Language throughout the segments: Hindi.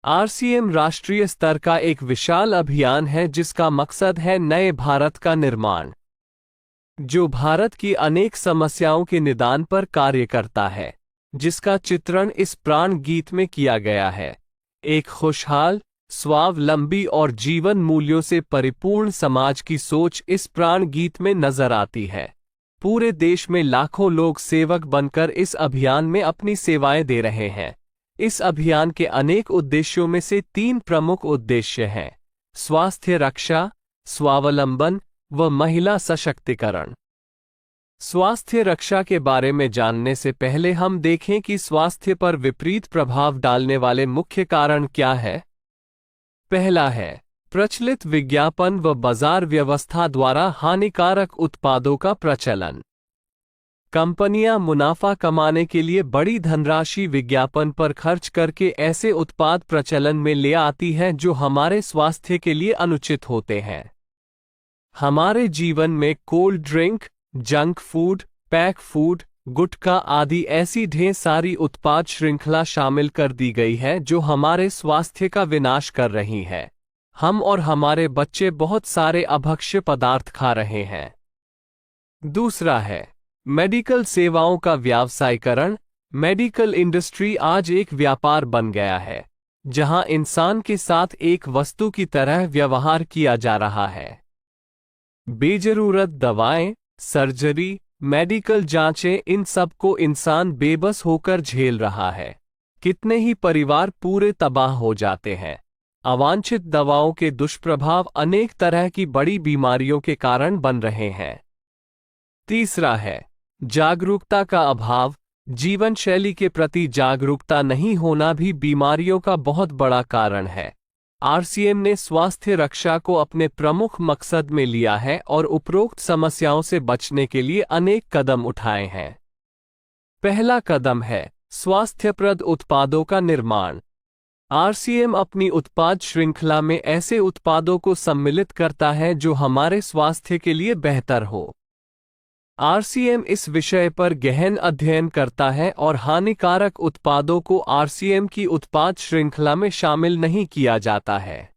आरसीएम राष्ट्रीय स्तर का एक विशाल अभियान है जिसका मकसद है नए भारत का निर्माण, जो भारत की अनेक समस्याओं के निदान पर कार्य करता है, जिसका चित्रण इस प्राण गीत में किया गया है। एक खुशहाल, स्वावलंबी और जीवन मूल्यों से परिपूर्ण समाज की सोच इस प्राण गीत में नजर आती है। पूरे देश में लाखों लोग सेवक बनकर इस अभियान में अपनी सेवाएं दे रहे हैं। इस अभियान के अनेक उद्देश्यों में से 3 प्रमुख उद्देश्य हैं: स्वास्थ्य रक्षा, स्वावलंबन व महिला सशक्तिकरण। स्वास्थ्य रक्षा के बारे में जानने से पहले हम देखें कि स्वास्थ्य पर विपरीत प्रभाव डालने वाले मुख्य कारण क्या है। पहला है प्रचलित विज्ञापन व बाजार व्यवस्था द्वारा हानिकारक उत्पादों का प्रचलन। कंपनियां मुनाफा कमाने के लिए बड़ी धनराशि विज्ञापन पर खर्च करके ऐसे उत्पाद प्रचलन में ले आती हैं जो हमारे स्वास्थ्य के लिए अनुचित होते हैं। हमारे जीवन में cold drink, junk food, pack food, gutkha आदि ऐसी ढेर सारी उत्पाद श्रृंखला शामिल कर दी गई है जो हमारे स्वास्थ्य का विनाश कर रही है। हम और हमारे बच्चे बहुत सारे अभक्ष्य पदार्थ खा रहे हैं। दूसरा है मेडिकल सेवाओं का व्यावसायीकरण। मेडिकल इंडस्ट्री आज एक व्यापार बन गया है, जहां इंसान के साथ एक वस्तु की तरह व्यवहार किया जा रहा है। बेजरूरत दवाएं, सर्जरी, मेडिकल जांचें, इन सब को इंसान बेबस होकर झेल रहा है। कितने ही परिवार पूरे तबाह हो जाते हैं। अवांछित दवाओं के दुष्प्रभाव अनेक तरह की बड़ी बीमारियों के कारण बन रहे हैं। तीसरा है जागरूकता का अभाव। जीवन शैली के प्रति जागरूकता नहीं होना भी बीमारियों का बहुत बड़ा कारण है। आरसीएम ने स्वास्थ्य रक्षा को अपने प्रमुख मकसद में लिया है और उपरोक्त समस्याओं से बचने के लिए अनेक कदम उठाए हैं। पहला कदम है स्वास्थ्यप्रद उत्पादों का निर्माण। आरसीएम अपनी उत्पाद श्रृंखला में ऐसे उत्पादों को सम्मिलित करता है जो हमारे स्वास्थ्य के लिए बेहतर हो। आरसीएम इस विषय पर गहन अध्ययन करता है और हानिकारक उत्पादों को आरसीएम की उत्पाद श्रृंखला में शामिल नहीं किया जाता है।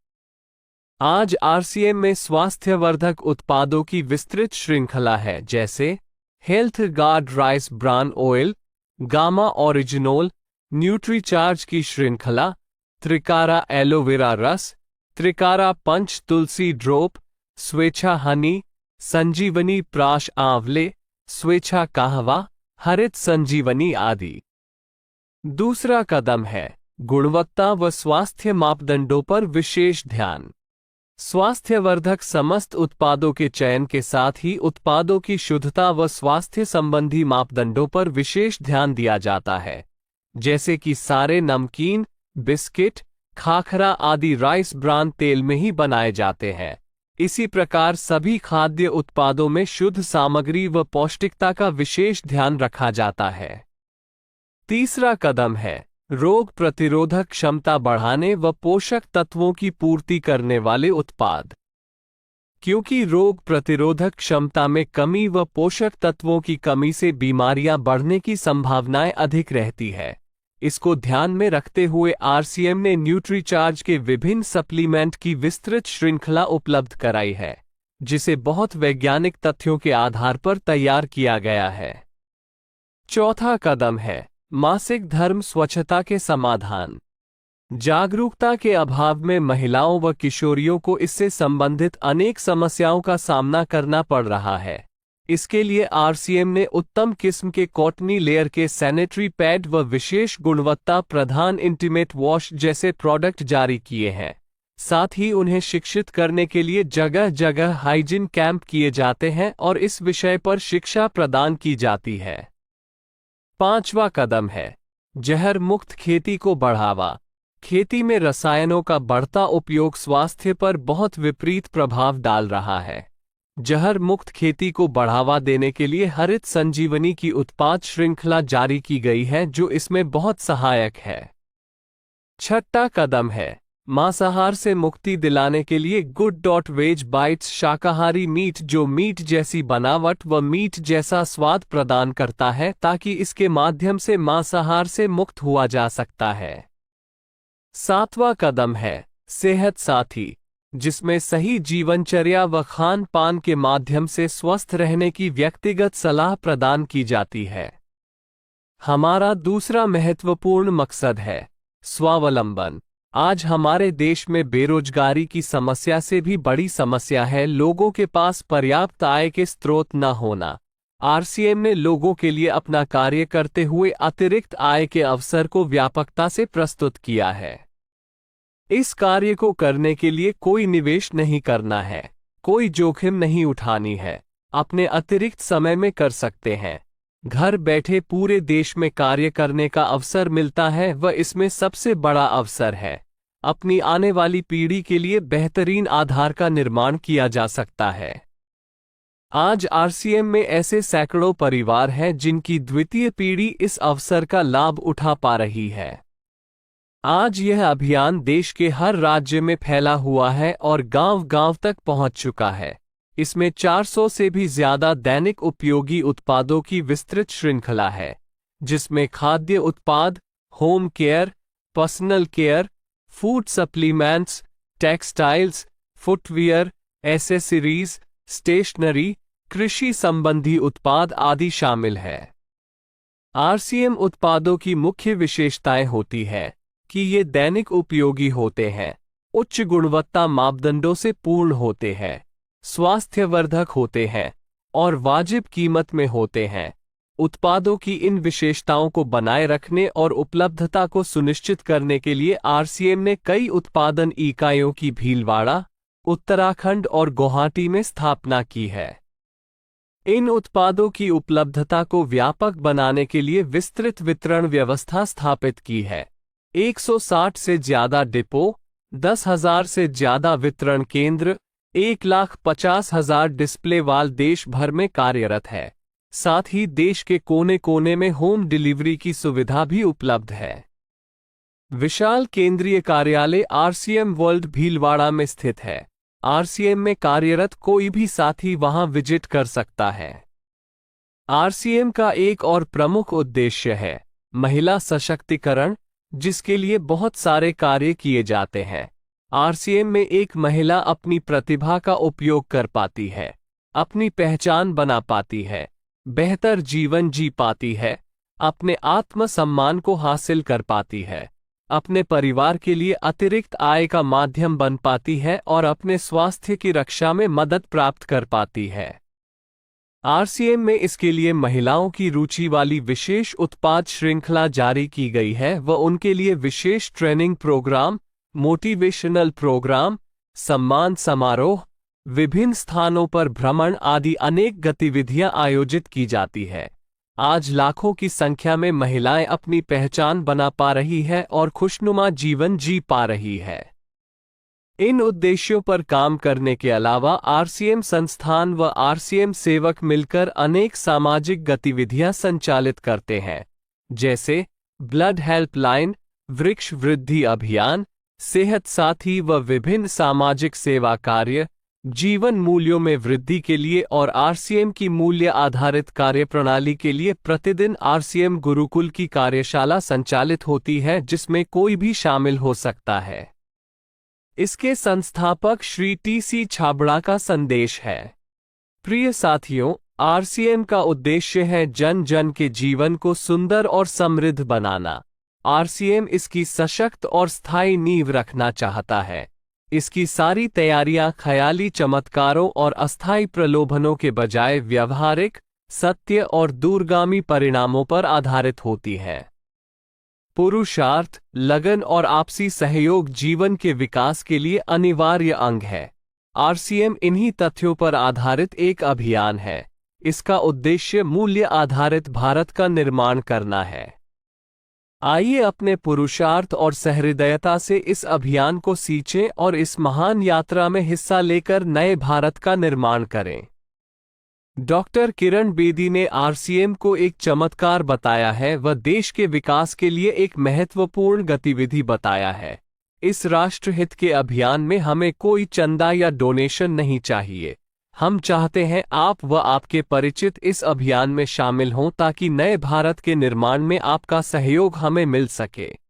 आज आरसीएम में स्वास्थ्यवर्धक उत्पादों की विस्तृत श्रृंखला है, जैसे health guard rice bran oil, gamma oryzanol, Nutricharge की श्रृंखला, त्रिकारा एलोवेरा रस, त्रिकारा पंच तुलसी ड्रॉप, स्वेच्छा हनी, संजीवनी प्राश आंवले, स्वेच्छा कहवा, हरित संजीवनी आदि। दूसरा कदम है गुणवत्ता व स्वास्थ्य मापदंडों पर विशेष ध्यान। स्वास्थ्यवर्धक समस्त उत्पादों के चयन के साथ ही उत्पादों की शुद्धता व स्वास्थ्य संबंधी मापदंडों पर विशेष ध्यान दिया जाता है, जैसे कि सारे नमकीन, बिस्किट, खाखरा आदि राइस ब्रान तेल में ही बनाए जाते हैं। इसी प्रकार सभी खाद्य उत्पादों में शुद्ध सामग्री व पौष्टिकता का विशेष ध्यान रखा जाता है। तीसरा कदम है रोग प्रतिरोधक क्षमता बढ़ाने व पोषक तत्वों की पूर्ति करने वाले उत्पाद। क्योंकि रोग प्रतिरोधक क्षमता में कमी व पोषक तत्वों की कमी से बीमारियां बढ़ने की संभावनाएं अधिक रहती है, इसको ध्यान में रखते हुए आरसीएम ने न्यूट्रीचार्ज के विभिन्न सप्लीमेंट की विस्तृत श्रृंखला उपलब्ध कराई है, जिसे बहुत वैज्ञानिक तथ्यों के आधार पर तैयार किया गया है। चौथा कदम है मासिक धर्म स्वच्छता के समाधान। जागरूकता के अभाव में महिलाओं व किशोरियों को इससे संबंधित अनेक समस्याओं का सामना करना पड़ रहा है। इसके लिए आरसीएम ने उत्तम किस्म के कॉटनी लेयर के सैनिटरी पैड व विशेष गुणवत्ता प्रधान इंटीमेट वॉश जैसे प्रोडक्ट जारी किए हैं। साथ ही उन्हें शिक्षित करने के लिए जगह जगह हाइजीन कैंप किए जाते हैं और इस विषय पर शिक्षा प्रदान की जाती है। पांचवा कदम है जहर मुक्त खेती को बढ़ावा। खेती में रसायनों का बढ़ता उपयोग स्वास्थ्य पर बहुत विपरीत प्रभाव डाल रहा है। जहर मुक्त खेती को बढ़ावा देने के लिए हरित संजीवनी की उत्पाद श्रृंखला जारी की गई है, जो इसमें बहुत सहायक है। छठा कदम है मांसाहार से मुक्ति दिलाने के लिए गुड.वेज बाइट्स शाकाहारी मीट, जो मीट जैसी बनावट व मीट जैसा स्वाद प्रदान करता है, ताकि इसके माध्यम से मांसाहार से मुक्त हुआ जा सकता है। 7वां कदम है सेहत साथी, जिसमें सही जीवनचर्या व खान पान के माध्यम से स्वस्थ रहने की व्यक्तिगत सलाह प्रदान की जाती है। हमारा दूसरा महत्वपूर्ण मकसद है स्वावलंबन। आज हमारे देश में बेरोजगारी की समस्या से भी बड़ी समस्या है लोगों के पास पर्याप्त आय के स्रोत न होना। आरसीएम ने लोगों के लिए अपना कार्य करते हुए अतिरिक्त आय के अवसर को व्यापकता से प्रस्तुत किया है। इस कार्य को करने के लिए कोई निवेश नहीं करना है, कोई जोखिम नहीं उठानी है, अपने अतिरिक्त समय में कर सकते हैं। घर बैठे पूरे देश में कार्य करने का अवसर मिलता है व इसमें सबसे बड़ा अवसर है अपनी आने वाली पीढ़ी के लिए बेहतरीन आधार का निर्माण किया जा सकता है। आज आरसीएम में ऐसे सैकड़ों परिवार हैं जिनकी द्वितीय पीढ़ी इस अवसर का लाभ उठा पा रही है। आज यह अभियान देश के हर राज्य में फैला हुआ है और गांव-गांव तक पहुंच चुका है। इसमें 400 से भी ज्यादा दैनिक उपयोगी उत्पादों की विस्तृत श्रृंखला है, जिसमें खाद्य उत्पाद, home care, personal care, food supplements, textiles, footwear, accessories, stationery, कृषि संबंधी उत्पाद आदि शामिल है। आरसीएम उत्पादों की मुख्य विशेषताएं होती है कि ये दैनिक उपयोगी होते हैं, उच्च गुणवत्ता मापदंडों से पूर्ण होते हैं, स्वास्थ्यवर्धक होते हैं और वाजिब कीमत में होते हैं। उत्पादों की इन विशेषताओं को बनाए रखने और उपलब्धता को सुनिश्चित करने के लिए आरसीएम ने कई उत्पादन इकाइयों की भीलवाड़ा, उत्तराखंड और गुवाहाटी में स्थापना की है। इन उत्पादों की उपलब्धता को व्यापक बनाने के लिए विस्तृत वितरण व्यवस्था स्थापित की है। 160 से ज्यादा डिपो, 10,000 से ज्यादा वितरण केंद्र, 1,50,000 डिस्प्ले वाल देश भर में कार्यरत है। साथ ही देश के कोने कोने में होम डिलीवरी की सुविधा भी उपलब्ध है। विशाल केंद्रीय कार्यालय आरसीएम वर्ल्ड भीलवाड़ा में स्थित है। आरसीएम में कार्यरत कोई भी साथी वहां विजिट कर सकता है। आरसीएम का एक और प्रमुख उद्देश्य है महिला सशक्तिकरण, जिसके लिए बहुत सारे कार्य किए जाते हैं। आरसीएम में एक महिला अपनी प्रतिभा का उपयोग कर पाती है, अपनी पहचान बना पाती है, बेहतर जीवन जी पाती है, अपने आत्मसम्मान को हासिल कर पाती है, अपने परिवार के लिए अतिरिक्त आय का माध्यम बन पाती है और अपने स्वास्थ्य की रक्षा में मदद प्राप्त कर पाती है। आरसीएम में इसके लिए महिलाओं की रुचि वाली विशेष उत्पाद श्रृंखला जारी की गई है व उनके लिए विशेष ट्रेनिंग प्रोग्राम, मोटिवेशनल प्रोग्राम, सम्मान समारोह, विभिन्न स्थानों पर भ्रमण आदि अनेक गतिविधियां आयोजित की जाती है। आज लाखों की संख्या में महिलाएं अपनी पहचान बना पा रही है और खुशनुमा जीवन जी पा रही है। इन उद्देश्यों पर काम करने के अलावा आरसीएम संस्थान व आरसीएम सेवक मिलकर अनेक सामाजिक गतिविधियां संचालित करते हैं, जैसे ब्लड हेल्पलाइन, वृक्ष वृद्धि अभियान, सेहत साथी व विभिन्न सामाजिक सेवा कार्य, जीवन मूल्यों में वृद्धि के लिए और आरसीएम की मूल्य आधारित कार्यप्रणाली के लिए प्रतिदिन आरसीएम गुरुकुल की कार्यशाला संचालित होती है, जिसमें कोई भी शामिल हो सकता है। इसके संस्थापक श्री टी.सी. छाबड़ा का संदेश है। प्रिय साथियों, आरसीएम का उद्देश्य है जन जन के जीवन को सुंदर और समृद्ध बनाना। आरसीएम इसकी सशक्त और स्थायी नींव रखना चाहता है। इसकी सारी तैयारियां ख्याली चमत्कारों और अस्थायी प्रलोभनों के बजाय व्यवहारिक, सत्य और दूरगामी परिणामों पर आधारित होती हैं। पुरुषार्थ, लगन और आपसी सहयोग जीवन के विकास के लिए अनिवार्य अंग है। आरसीएम इन्हीं तथ्यों पर आधारित एक अभियान है। इसका उद्देश्य मूल्य आधारित भारत का निर्माण करना है। आइए अपने पुरुषार्थ और सहृदयता से इस अभियान को सींचें और इस महान यात्रा में हिस्सा लेकर नए भारत का निर्माण करें। डॉक्टर किरण बेदी ने आरसीएम को एक चमत्कार बताया है व देश के विकास के लिए एक महत्वपूर्ण गतिविधि बताया है। इस राष्ट्रहित के अभियान में हमें कोई चंदा या डोनेशन नहीं चाहिए। हम चाहते हैं आप व आपके परिचित इस अभियान में शामिल हों ताकि नए भारत के निर्माण में आपका सहयोग हमें मिल सके।